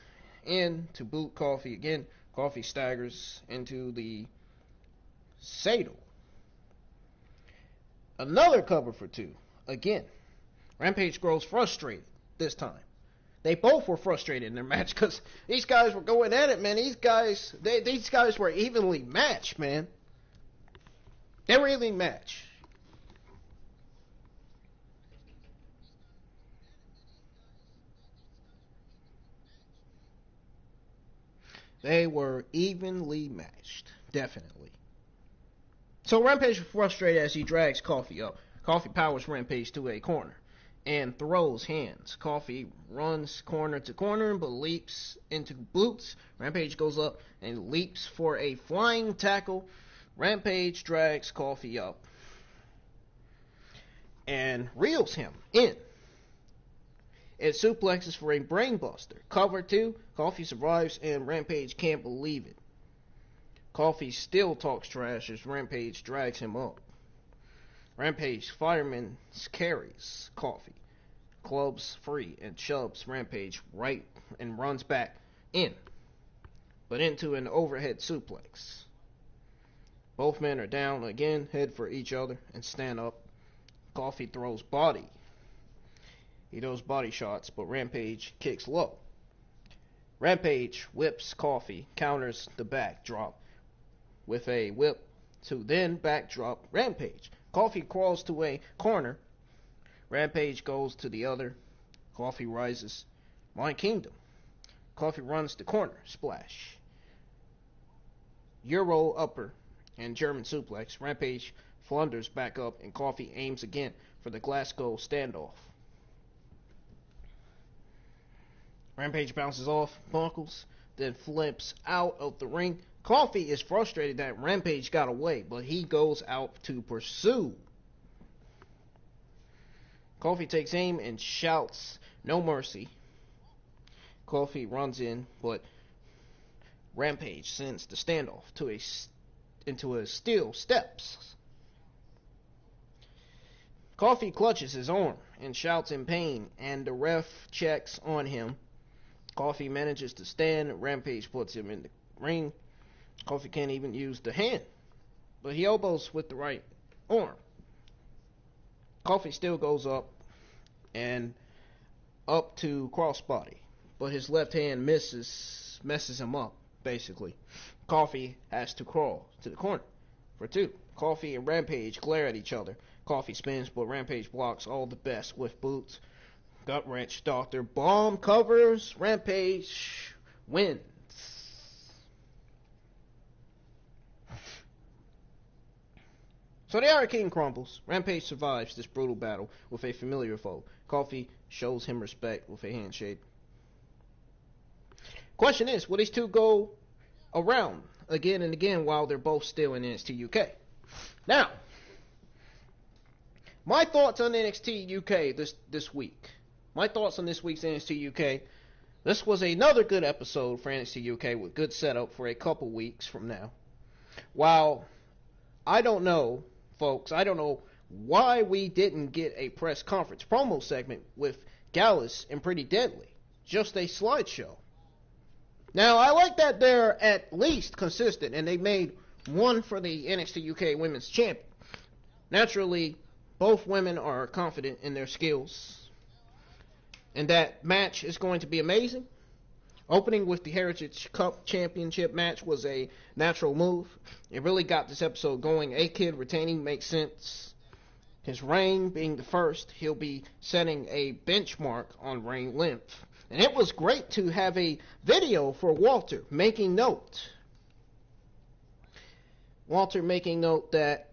in to boot Coffey again. Coffey staggers into the saddle. Another cover for 2. Again. Rampage grows frustrated this time. They both were frustrated in their match because these guys were going at it, man. These guys were evenly matched, man. They were evenly matched. They were evenly matched, definitely. So Rampage was frustrated as he drags Coffey up. Coffey powers Rampage to a corner and throws hands. Coffey runs corner to corner but leaps into boots. Rampage goes up and leaps for a flying tackle. Rampage drags Coffey up and reels him in. It suplexes for a brainbuster. Cover 2. Coffey survives and Rampage can't believe it. Coffey still talks trash as Rampage drags him up. Rampage fireman carries Coffey, clubs free, and shoves Rampage right and runs back in, but into an overhead suplex. Both men are down again, head for each other, and stand up. Coffey throws body. He throws body shots, but Rampage kicks low. Rampage whips Coffey, counters the backdrop with a whip to then backdrop Rampage. Coffey crawls to a corner. Rampage goes to the other. Coffey rises. My kingdom. Coffey runs the corner. Splash. Euro upper and German suplex. Rampage flounders back up and Coffey aims again for the Glasgow standoff. Rampage bounces off, buckles, then flips out of the ring. Coffey is frustrated that Rampage got away, but he goes out to pursue. Coffey takes aim and shouts, "No mercy." Coffey runs in, but Rampage sends the standoff into a steel steps. Coffey clutches his arm and shouts in pain, and the ref checks on him. Coffey manages to stand. Rampage puts him in the ring. Coffey can't even use the hand, but he elbows with the right arm. Coffey still goes up and up to crossbody, but his left hand messes him up, basically. Coffey has to crawl to the corner for 2. Coffey and Rampage glare at each other. Coffey spins, but Rampage blocks all the best with boots. Gut wrench, Dr. Bomb covers. Rampage wins. So the Iron King crumbles. Rampage survives this brutal battle with a familiar foe. Coffey shows him respect with a handshake. Question is, will these two go around again and again while they're both still in NXT UK? Now, my thoughts on NXT UK this week. My thoughts on this week's NXT UK. This was another good episode for NXT UK with good setup for a couple weeks from now. While I don't know, folks, I don't know why we didn't get a press conference promo segment with Gallus and Pretty Deadly. Just a slideshow. Now, I like that they're at least consistent, and they made one for the NXT UK Women's Champion. Naturally, both women are confident in their skills, and that match is going to be amazing. Opening with the Heritage Cup Championship match was a natural move. It really got this episode going. A-Kid retaining makes sense. His reign being the first, he'll be setting a benchmark on reign length. And it was great to have a video for Walter making note. Walter making note that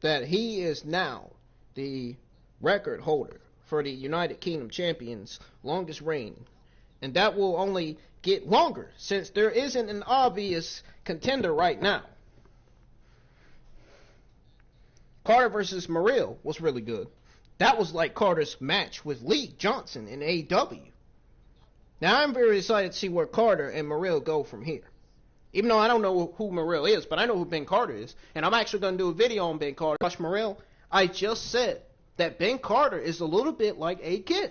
he is now the record holder for the United Kingdom Champions' longest reign. And that will only get longer since there isn't an obvious contender right now. Carter versus Morrell was really good. That was like Carter's match with Lee Johnson in AEW. Now, I'm very excited to see where Carter and Morrell go from here. Even though I don't know who Morrell is, but I know who Ben Carter is. And I'm actually going to do a video on Ben Carter. Josh Morrell, I just said that Ben Carter is a little bit like A-Kid.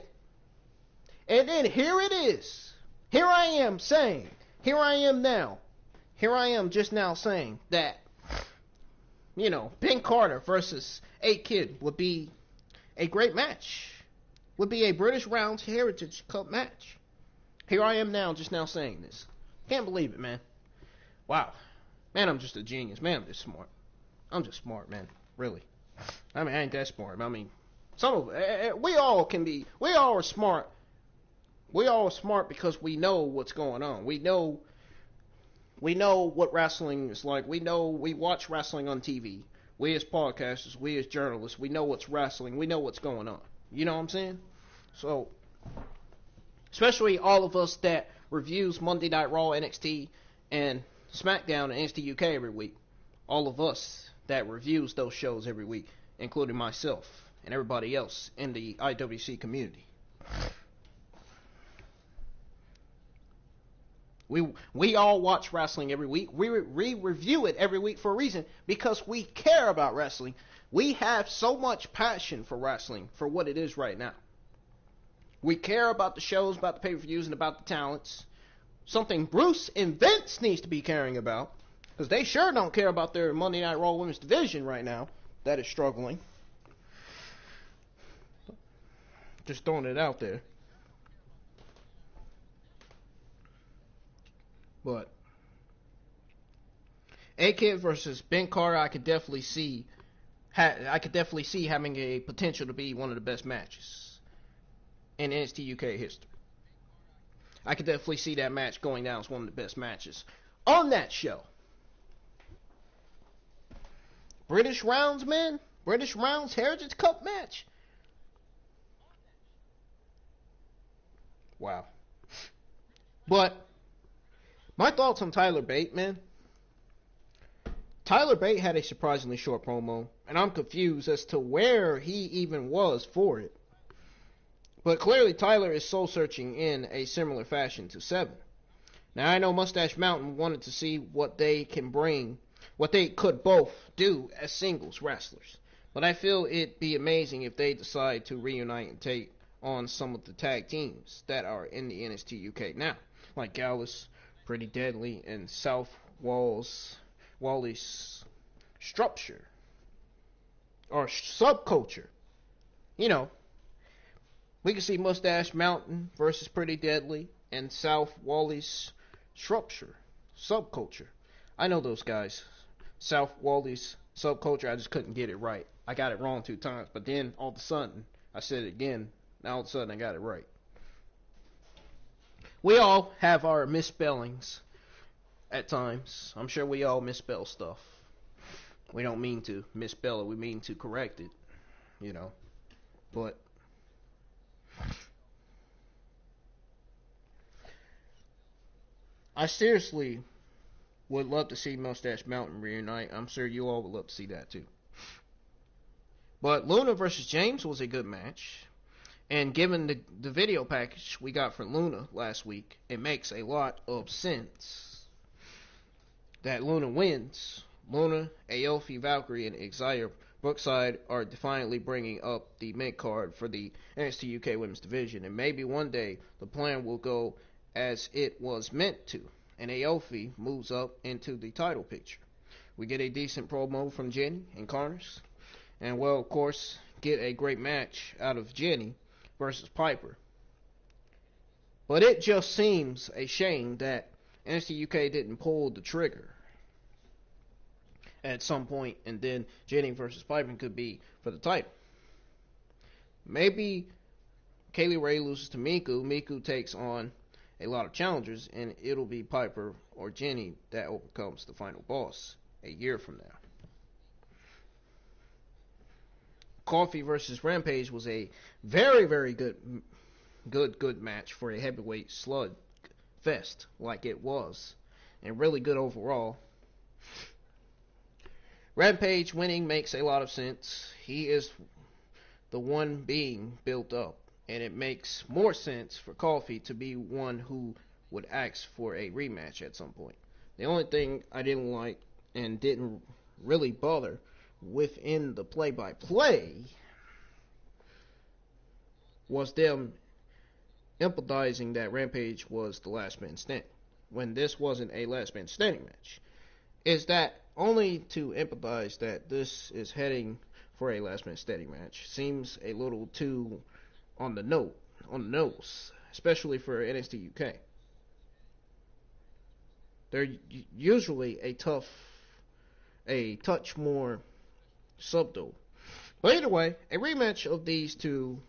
And then here it is. Here I am saying, here I am just now saying that, Ben Carter versus A-Kid would be a great match. Would be a British Rounds Heritage Cup match. Here I am now, just now saying this. Can't believe it, man. Wow. Man, I'm just a genius. Man, I'm just smart. I'm just smart, man. Really. I mean, I ain't that smart. I mean, we all are smart. We all are smart because we know what's going on. We know what wrestling is like. We watch wrestling on TV. We as podcasters, we as journalists, we know what's wrestling. We know what's going on. You know what I'm saying? So, especially all of us that reviews Monday Night Raw, NXT, and SmackDown and NXT UK every week. All of us that reviews those shows every week, including myself and everybody else in the IWC community. We all watch wrestling every week. We review it every week for a reason, because we care about wrestling. We have so much passion for wrestling, for what it is right now. We care about the shows, about the pay-per-views, and about the talents. Something Bruce and Vince needs to be caring about, because they sure don't care about their Monday Night Raw Women's Division right now that is struggling. Just throwing it out there. But A-Kid versus Ben Carter, I could definitely see having a potential to be one of the best matches in NXT UK history. I could definitely see that match going down as one of the best matches on that show. British Rounds, man. British Rounds Heritage Cup match. Wow. But my thoughts on Tyler Bate, man. Tyler Bate had a surprisingly short promo, and I'm confused as to where he even was for it. But clearly Tyler is soul-searching in a similar fashion to Seven. Now, I know Mustache Mountain wanted to see what they can bring, what they could both do as singles wrestlers. But I feel it'd be amazing if they decide to reunite and take on some of the tag teams that are in the NXT UK now, like Gallus, Pretty Deadly, and South Wally's Structure, or Subculture. You know, we can see Mustache Mountain versus Pretty Deadly and South Wally's Structure, Subculture. I know those guys. South Wally's Subculture, I just couldn't get it right. I got it wrong 2 times, but then all of a sudden, I said it again. Now all of a sudden, I got it right. We all have our misspellings. at times. I'm sure we all misspell stuff. We don't mean to misspell it. We mean to correct it, you know. But I seriously would love to see Mustache Mountain reunite. I'm sure you all would love to see that too. But Luna versus James was a good match. And given the video package we got for Luna last week, it makes a lot of sense that Luna wins. Luna, Aofi, Valkyrie, and Xia Brookside are defiantly bringing up the mid-card for the NXT UK Women's Division. And maybe one day the plan will go as it was meant to, and Aofi moves up into the title picture. We get a decent promo from Jenny and Connors, and well, of course, get a great match out of Jenny versus Piper. But it just seems a shame that NXT UK didn't pull the trigger at some point, and then Jenny versus Piper could be for the title. Maybe Kaylee Ray loses to Miku. Miku takes on a lot of challengers, and it'll be Piper or Jenny that overcomes the final boss a year from now. Coffey versus Rampage was a very, very good match for a heavyweight slug fest like it was, and really good overall. Rampage winning makes a lot of sense. He is the one being built up, and it makes more sense for Coffey to be one who would ask for a rematch at some point. The only thing I didn't like and didn't really bother within the play-by-play was them emphasizing that Rampage was the last man standing when this wasn't a last man standing match. Is that only to empathize that this is heading for a last man standing match seems a little too on the nose, especially for NXT UK. They're usually a touch more subtle. But either way, a rematch of these two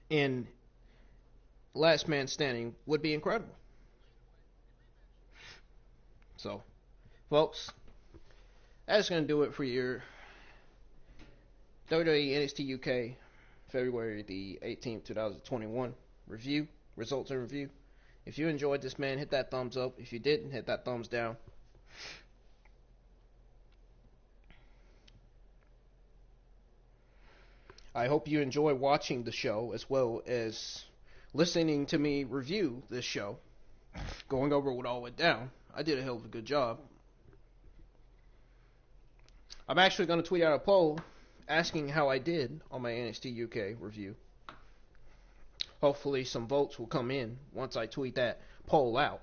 in last man standing would be incredible. So, folks, that's going to do it for your WWE NXT UK February the 18th, 2021 results and review. If you enjoyed this, man, hit that thumbs up. If you didn't, hit that thumbs down. I hope you enjoy watching the show as well as listening to me review this show, going over what all went down. I did a hell of a good job. I'm actually going to tweet out a poll asking how I did on my NXT UK review. Hopefully some votes will come in once I tweet that poll out.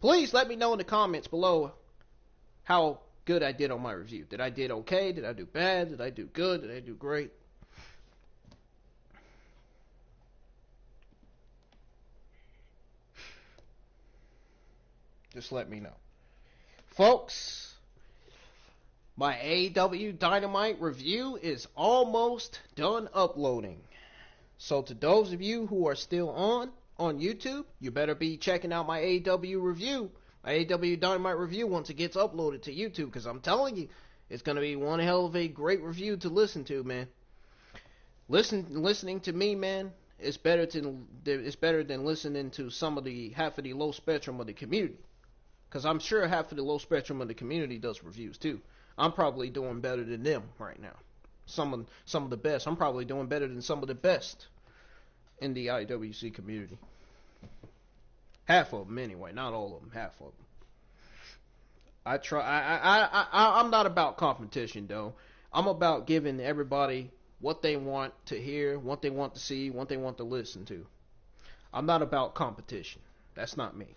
Please let me know in the comments below how good I did on my review. Did I did okay? Did I do bad? Did I do good? Did I do great? Just let me know. Folks, my AEW Dynamite review is almost done uploading. So to those of you who are still on YouTube, you better be checking out my AEW review. My AEW Dynamite review once it gets uploaded to YouTube, because I'm telling you, it's going to be one hell of a great review to listen to, man. Listening to me, man, is better than listening to half of the low spectrum of the community. Because I'm sure half of the low spectrum of the community does reviews too. I'm probably doing better than them right now. Some of the best. I'm probably doing better than some of the best in the IWC community. Half of them anyway, not all of them. Half of them. I'm not about competition though. I'm about giving everybody what they want to hear, what they want to see, what they want to listen to. I'm not about competition. That's not me.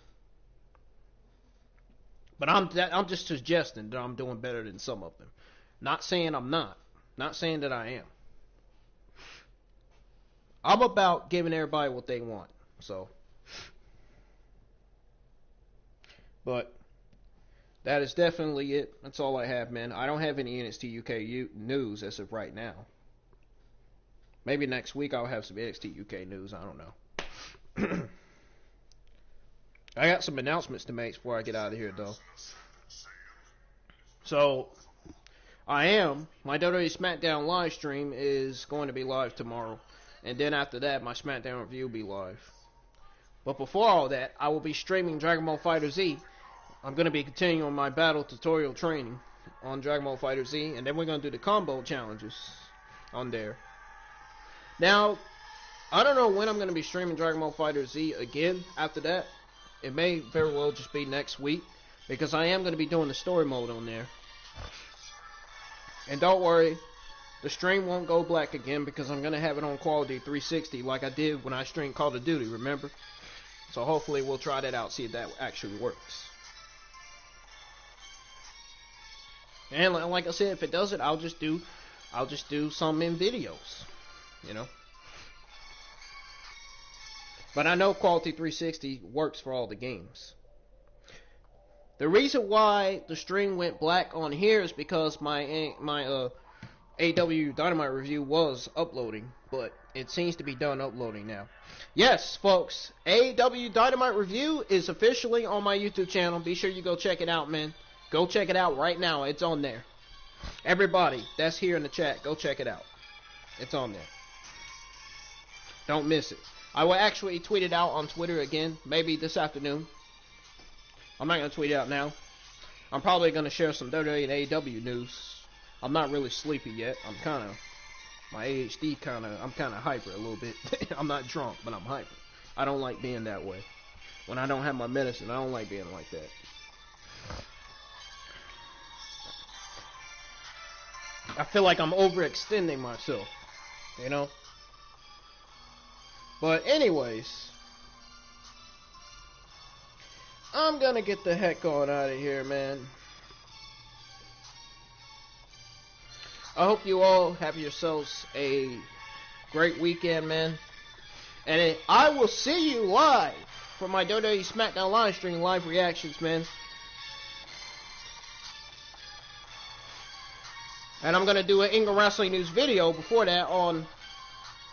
But I'm just suggesting that I'm doing better than some of them. Not saying I'm not. Not saying that I am. I'm about giving everybody what they want. So, but that is definitely it. That's all I have, man. I don't have any NXT UK news as of right now. Maybe next week I'll have some NXT UK news. I don't know. I got some announcements to make before I get out of here, though. So, my WWE SmackDown live stream is going to be live tomorrow. And then after that, my SmackDown review will be live. But before all that, I will be streaming Dragon Ball FighterZ. I'm going to be continuing my battle tutorial training on Dragon Ball FighterZ. And then we're going to do the combo challenges on there. Now, I don't know when I'm going to be streaming Dragon Ball FighterZ again after that. It may very well just be next week, because I am going to be doing the story mode on there. And don't worry, the stream won't go black again, because I'm going to have it on quality 360 like I did when I streamed Call of Duty, remember? So hopefully we'll try that out, see if that actually works. And like I said, if it doesn't, I'll just do some in videos, you know. But I know Quality 360 works for all the games. The reason why the stream went black on here is because my AW Dynamite review was uploading, but it seems to be done uploading now. Yes, folks, AW Dynamite review is officially on my YouTube channel. Be sure you go check it out, man. Go check it out right now. It's on there. Everybody that's here in the chat, go check it out. It's on there. Don't miss it. I will actually tweet it out on Twitter again, maybe this afternoon. I'm not going to tweet it out now. I'm probably going to share some WWE and AEW news. I'm not really sleepy yet. I'm kind of, my ADHD I'm kind of hyper a little bit. I'm not drunk, but I'm hyper. I don't like being that way. When I don't have my medicine, I don't like being like that. I feel like I'm overextending myself, you know? But anyways, I'm gonna get the heck on out of here, man. I hope you all have yourselves a great weekend, man. And I will see you live for my WWE SmackDown live stream, live reactions, man. And I'm gonna do an Ingram Wrestling News video before that on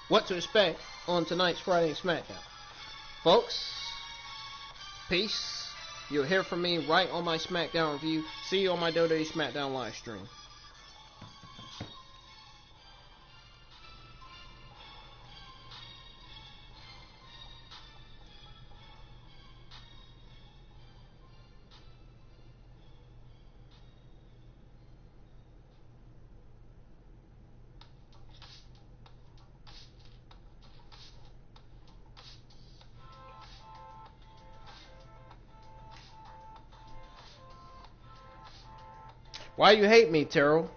what to expect on tonight's Friday SmackDown. Folks, peace. You'll hear from me right on my SmackDown review. See you on my WWE SmackDown live stream. Why you hate me, Terrell?